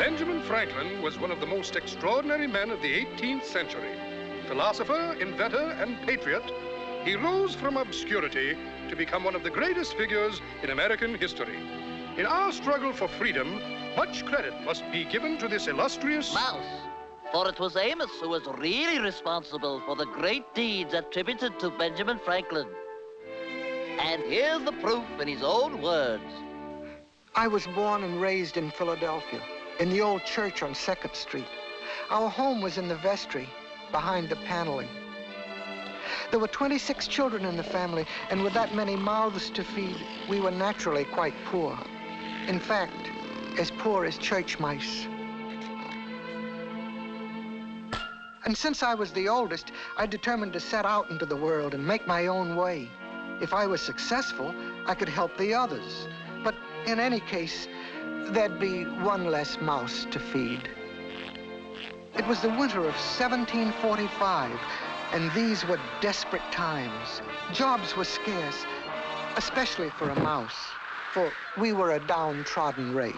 Benjamin Franklin was one of the most extraordinary men of the 18th century. Philosopher, inventor, and patriot, he rose from obscurity to become one of the greatest figures in American history. In our struggle for freedom, much credit must be given to this illustrious mouse. For it was Amos who was really responsible for the great deeds attributed to Benjamin Franklin. And here's the proof in his own words. I was born and raised in Philadelphia, in the old church on 2nd Street. Our home was in the vestry, behind the paneling. There were 26 children in the family, and with that many mouths to feed, we were naturally quite poor. In fact, as poor as church mice. And since I was the oldest, I determined to set out into the world and make my own way. If I was successful, I could help the others. But in any case, there'd be one less mouse to feed. It was the winter of 1745, and these were desperate times. Jobs were scarce, especially for a mouse, for we were a downtrodden race.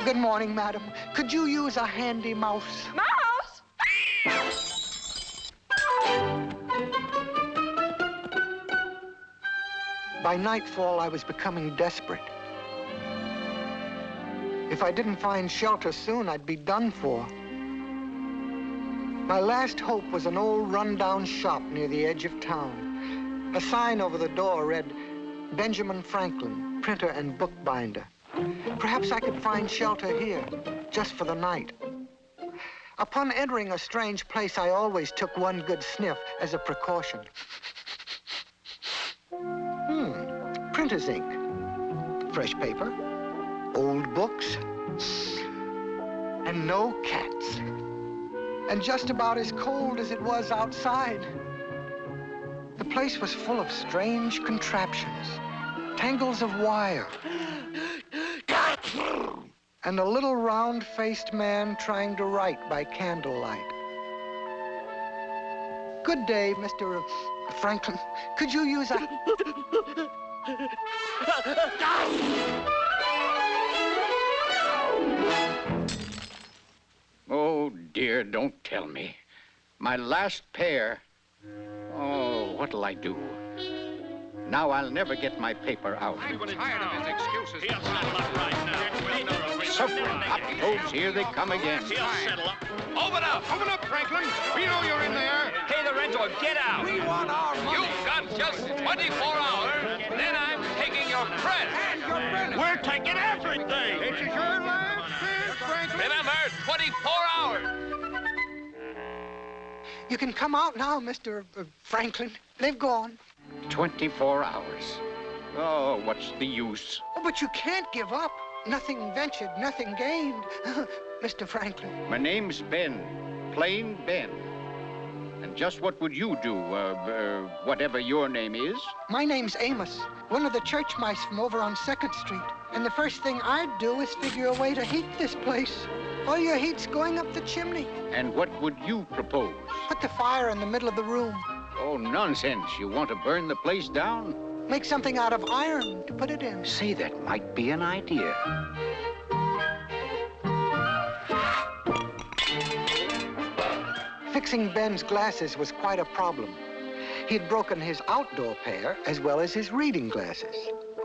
Good morning, madam. Could you use a handy mouse? Mouse? By nightfall, I was becoming desperate. If I didn't find shelter soon, I'd be done for. My last hope was an old run-down shop near the edge of town. A sign over the door read, Benjamin Franklin, printer and bookbinder. Perhaps I could find shelter here, just for the night. Upon entering a strange place, I always took one good sniff as a precaution. Printer's ink, fresh paper, old books, and no cats. And just about as cold as it was outside. The place was full of strange contraptions, tangles of wire, and a little round-faced man trying to write by candlelight. Good day, Mr. Franklin. Could you use a... Oh, dear, don't tell me. My last pair. Oh, what'll I do? Now I'll never get my paper out. I'm tired of his excuses. He'll settle up right now. Suffer up, folks. Here they come again. He'll settle up. Open up! Open up, Franklin! We know you're in there! Pay the rent or get out. We want our money! You've got just 24 hours, then I'm taking your credit. And your credit! We're taking everything. This is your last chance, Franklin! Remember, 24 hours. You can come out now, Mr. Franklin. They've gone. 24 hours. Oh, what's the use? Oh, but you can't give up. Nothing ventured, nothing gained. Mr. Franklin. My name's Ben, plain Ben. And just what would you do, whatever your name is? My name's Amos, one of the church mice from over on 2nd Street. And the first thing I'd do is figure a way to heat this place. All your heat's going up the chimney. And what would you propose? Put the fire in the middle of the room. Oh, nonsense. You want to burn the place down? Make something out of iron to put it in. Say, that might be an idea. Fixing Ben's glasses was quite a problem. He'd broken his outdoor pair as well as his reading glasses.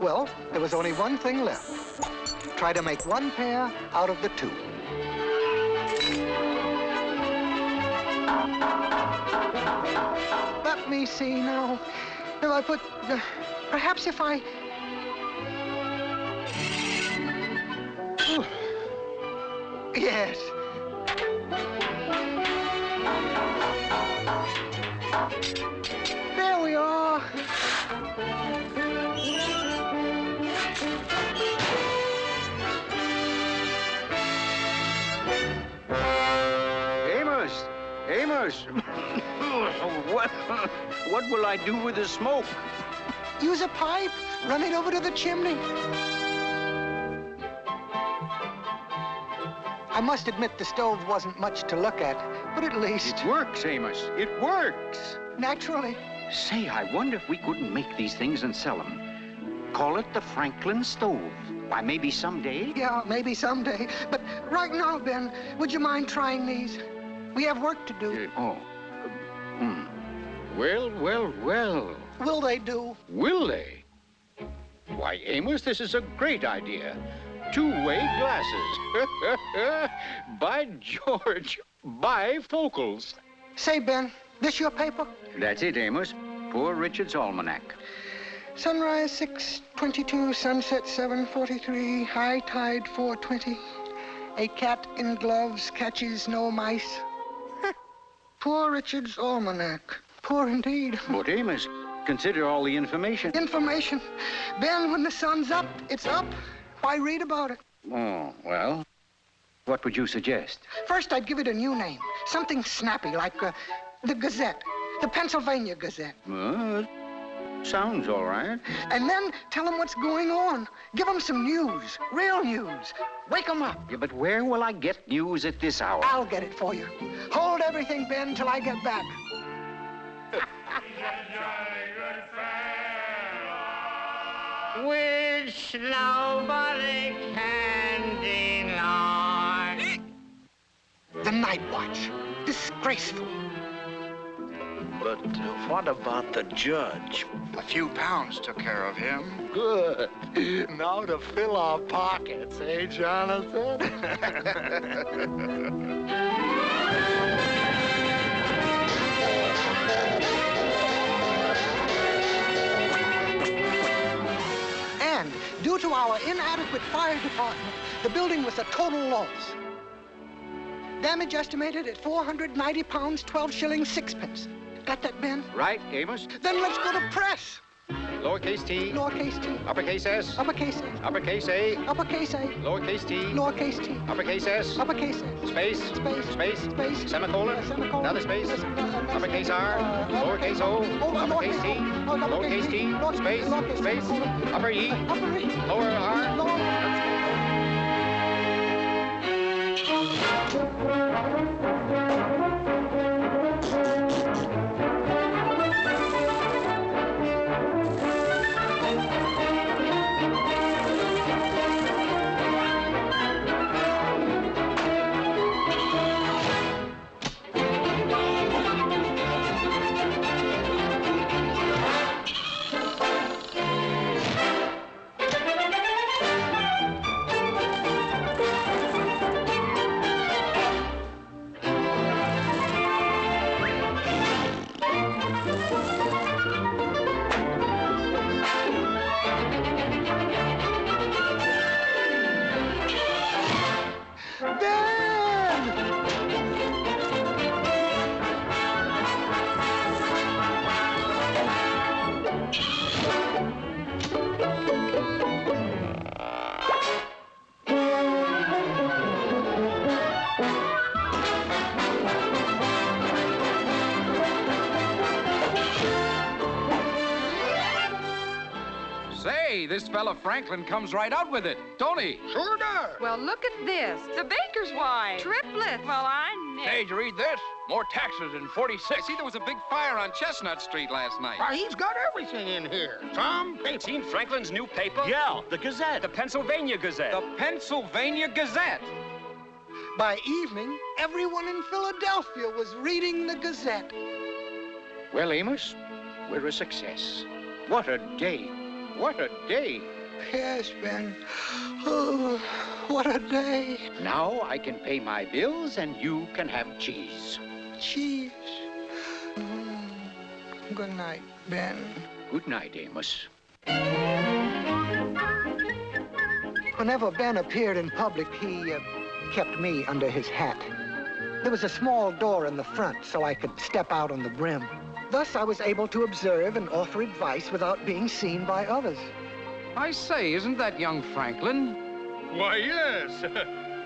Well, there was only one thing left. Try to make one pair out of the two. Let me see now. If I put... perhaps if I... Yes. There we are. Amos! What will I do with the smoke? Use a pipe. Run it over to the chimney. I must admit the stove wasn't much to look at, but at least... It works, Amos. It works. Naturally. Say, I wonder if we couldn't make these things and sell them. Call it the Franklin stove. Why, maybe someday. Yeah, maybe someday. But right now, Ben, would you mind trying these? We have work to do. Well. Will they do? Will they? Why, Amos, this is a great idea. Two-way glasses. By George, bifocals. Say, Ben, this your paper? That's it, Amos. Poor Richard's Almanac. Sunrise 6:22, sunset 7:43, high tide 4:20. A cat in gloves catches no mice. Poor Richard's Almanac. Poor indeed. But, Amos, consider all the information. Information. Ben, when the sun's up, it's up. Why read about it? Oh, well, what would you suggest? First, I'd give it a new name. Something snappy, like the Gazette. The Pennsylvania Gazette. Sounds all right. And then tell them what's going on. Give them some news. Real news. Wake them up. Yeah, but where will I get news at this hour? I'll get it for you. Hold everything, Ben, till I get back. Which nobody can deny. The Night Watch. Disgraceful. But what about the judge? A few pounds took care of him. Good. Now to fill our pockets, eh, Jonathan? And due to our inadequate fire department, the building was a total loss. Damage estimated at 490 pounds, 12 shillings, 6 pence. Got that, Ben? Right, Amos. Then let's go to press. Lowercase t. Lowercase t. Uppercase s. Uppercase a. Uppercase a. Uppercase a. Lowercase t. Lowercase t. Uppercase s. Uppercase a. Space. Space. Space. Space. Semicolon. Semicolon. Another space. Yes, Uppercase R. Lowercase o. Uppercase t. Lowercase t. Space. Space. Upper e. Upper e. Lower r. Lower Say, this fella Franklin comes right out with it, don't he? Sure does. Well, look at this. The baker's wife. Triplets. Well, I never. Hey, did you read this? More taxes in 46. See, there was a big fire on Chestnut Street last night. Why, he's got everything in here. Some paper. Seen Franklin's new paper? Yeah, the Gazette. The Pennsylvania Gazette. The Pennsylvania Gazette. By evening, everyone in Philadelphia was reading the Gazette. Well, Amos, we're a success. What a day. What a day. Yes, Ben. Oh, what a day. Now I can pay my bills and you can have cheese. Cheese. Good night, Ben. Good night, Amos. Whenever Ben appeared in public, he kept me under his hat. There was a small door in the front so I could step out on the brim. Thus, I was able to observe and offer advice without being seen by others. I say, isn't that young Franklin? Why, yes.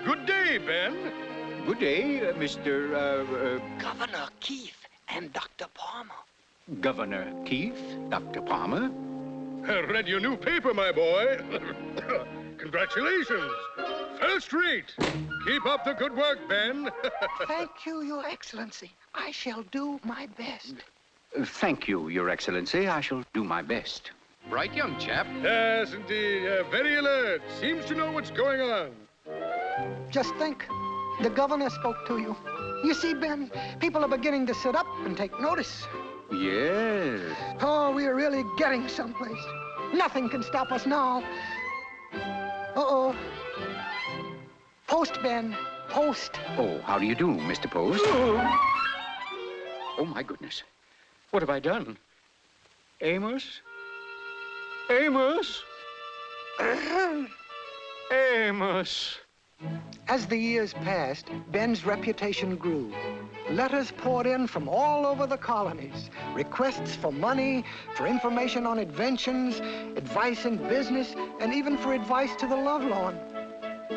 Good day, Ben. Good day, Mr. Governor Keith and Dr. Palmer. Governor Keith, Dr. Palmer. I read your new paper, my boy. Congratulations. First rate. Keep up the good work, Ben. Thank you, Your Excellency. I shall do my best. Thank you, Your Excellency. I shall do my best. Bright young chap. Yes, indeed. Very alert. Seems to know what's going on. Just think, the governor spoke to you. You see, Ben, people are beginning to sit up and take notice. Yes. Oh, we are really getting someplace. Nothing can stop us now. Uh-oh. Post, Ben. Post. Oh, how do you do, Mr. Post? Oh, my goodness. What have I done? Amos? Amos? Amos! As the years passed, Ben's reputation grew. Letters poured in from all over the colonies. Requests for money, for information on inventions, advice in business, and even for advice to the lovelorn.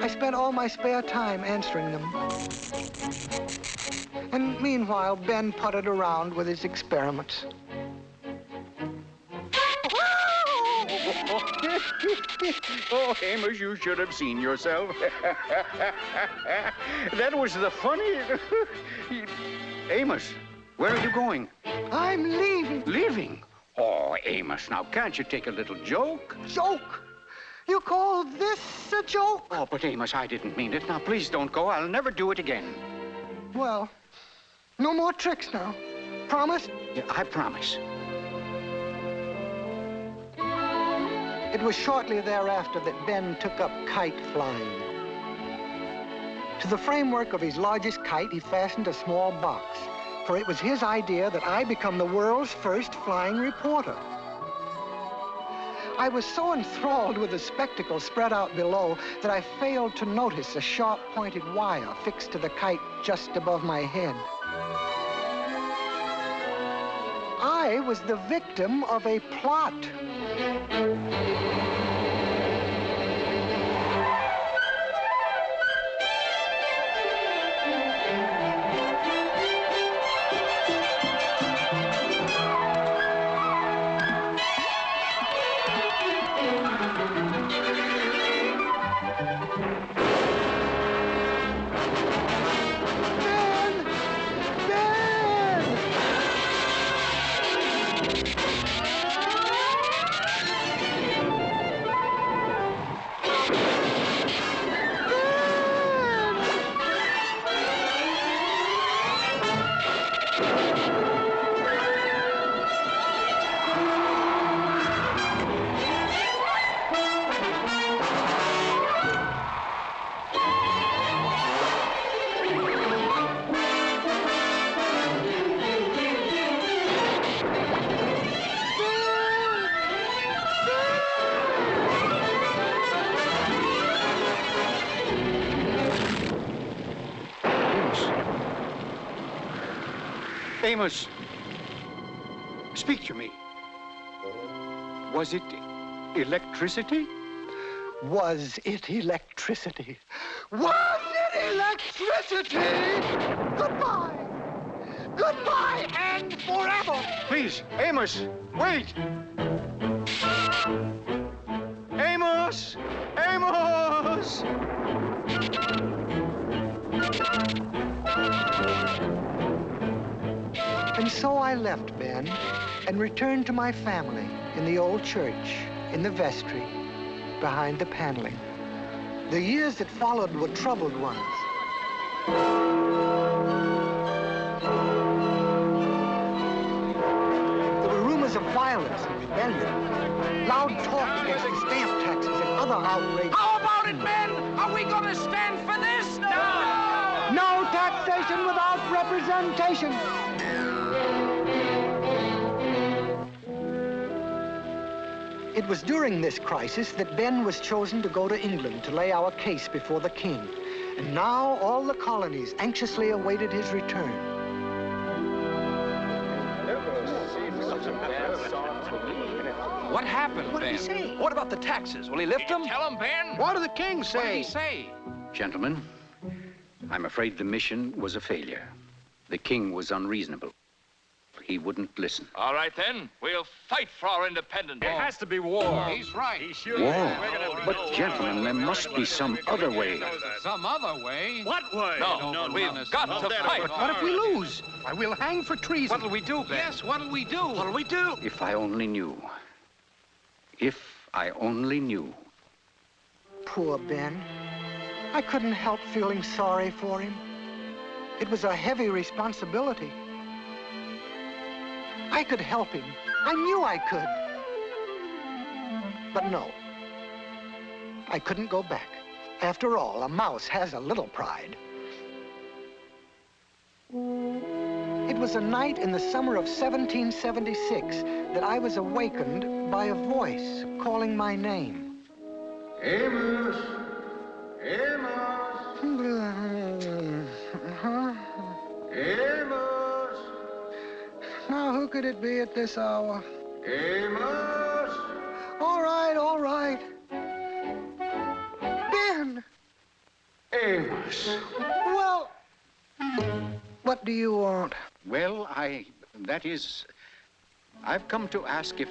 I spent all my spare time answering them. And meanwhile, Ben puttered around with his experiments. Oh, Amos, you should have seen yourself. That was the funniest. Amos, where are you going? I'm leaving. Leaving? Oh, Amos, now can't you take a little joke? Joke? You call this a joke? Oh, but Amos, I didn't mean it. Now, please don't go. I'll never do it again. Well, no more tricks now. Promise? Yeah, I promise. It was shortly thereafter that Ben took up kite flying. To the framework of his largest kite, he fastened a small box, for it was his idea that I become the world's first flying reporter. I was so enthralled with the spectacle spread out below that I failed to notice a sharp-pointed wire fixed to the kite just above my head. I was the victim of a plot. Amos, speak to me. Was it electricity? Was it electricity? Was it electricity? Goodbye! Goodbye and forever! Please, Amos, wait! Amos! Amos! And so I left Ben and returned to my family in the old church, in the vestry, behind the paneling. The years that followed were troubled ones. There were rumors of violence and rebellion, loud talk against the stamp taxes and other outrages. How about it, men? Are we going to stand for this? No! No taxation without representation. It was during this crisis that Ben was chosen to go to England to lay our case before the king. And now all the colonies anxiously awaited his return. What happened, What did Ben? he say? What about the taxes? Will he lift them? Tell him, Ben. What did the king say? What did he say? Gentlemen, I'm afraid the mission was a failure. The king was unreasonable. He wouldn't listen. All right, then. We'll fight for our independence. It has to be war. He's right. He sure War? is. But, gentlemen, there must be some other way. Some other way? What way? No, we've got to fight. But what if we lose? Why, we'll hang for treason. What'll we do, Ben? Yes, what'll we do? What'll we do? If I only knew. If I only knew. Poor Ben. I couldn't help feeling sorry for him. It was a heavy responsibility. I could help him. I knew I could. But no. I couldn't go back. After all, a mouse has a little pride. It was a night in the summer of 1776 that I was awakened by a voice calling my name. Amos! Amos! Huh? Amos! Now, who could it be at this hour? Amos! All right, all right. Ben! Amos! Well, what do you want? Well, I've come to ask if...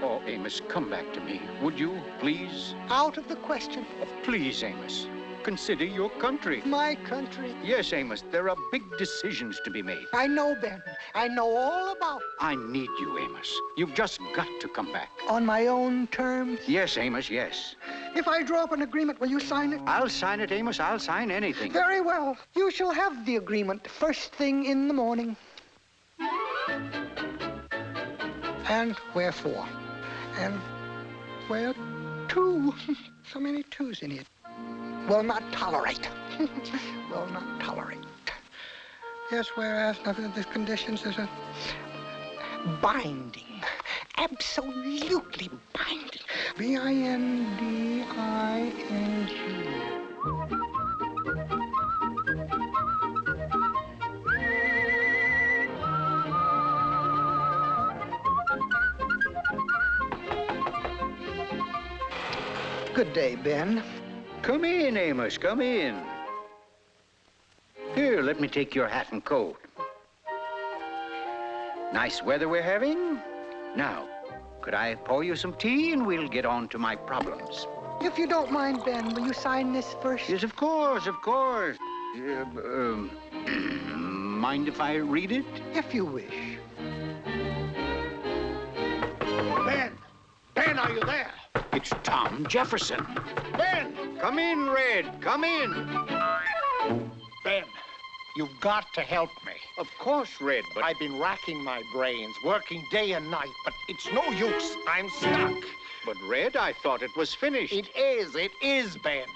Oh, Amos, come back to me. Would you, please? Out of the question. Oh, please, Amos. Consider your country. My country. Yes, Amos, there are big decisions to be made. I know, Ben. I know all about it. I need you, Amos. You've just got to come back. On my own terms? Yes, Amos, yes. If I draw up an agreement, will you sign it? I'll sign it, Amos. I'll sign anything. Very well. You shall have the agreement first thing in the morning. And wherefore? And where to? So many twos in it. Will not tolerate. Will not tolerate. Yes, whereas the conditions is a binding. Absolutely binding. B-I-N-D-I-N-G. Good day, Ben. Come in, Amos, come in. Here, let me take your hat and coat. Nice weather we're having. Now, could I pour you some tea and we'll get on to my problems? If you don't mind, Ben, will you sign this first? Yes, of course, of course. Mind if I read it? If you wish. Ben! Ben, are you there? It's Tom Jefferson. Ben! Come in, Red, come in. Ben, you've got to help me. Of course, Red, but... I've been racking my brains, working day and night, but it's no use. I'm stuck. But, Red, I thought it was finished. It is, Ben.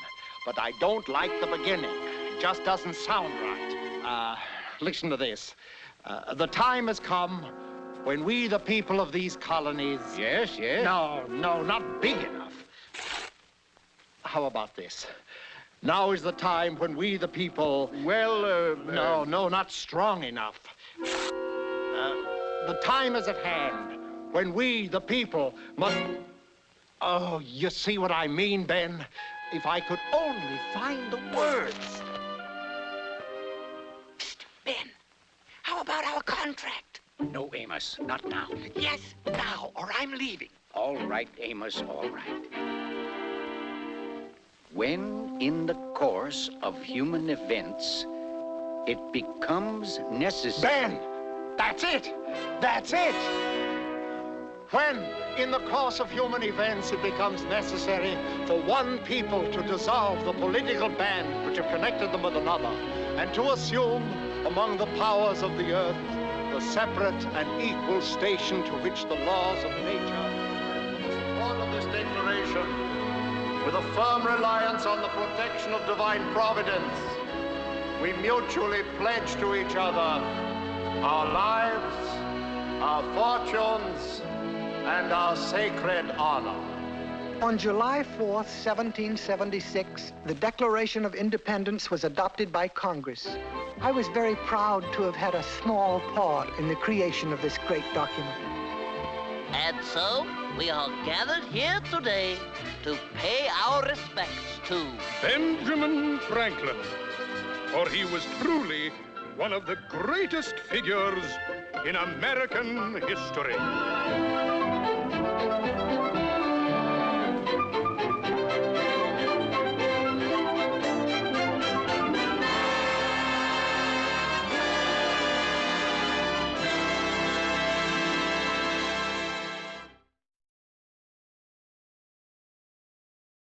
But I don't like the beginning. It just doesn't sound right. Listen to this. The time has come when we, the people of these colonies... Yes, yes. No, not big enough. How about this? Now is the time when we, the people... Well, No, not strong enough. The time is at hand when we, the people, must... Oh, you see what I mean, Ben? If I could only find the words. Psst, Ben, how about our contract? No, Amos, not now. Yes, now, or I'm leaving. All right, Amos, all right. When, in the course of human events, it becomes necessary... Ben! That's it! That's it! When, in the course of human events, it becomes necessary for one people to dissolve the political band which have connected them with another, and to assume, among the powers of the earth, the separate and equal station to which the laws of nature... In support of this declaration, with a firm reliance on the protection of divine providence, we mutually pledge to each other our lives, our fortunes, and our sacred honor. On July 4th, 1776, the Declaration of Independence was adopted by Congress. I was very proud to have had a small part in the creation of this great document. And so, we are gathered here today to pay our respects to Benjamin Franklin, for he was truly one of the greatest figures in American history.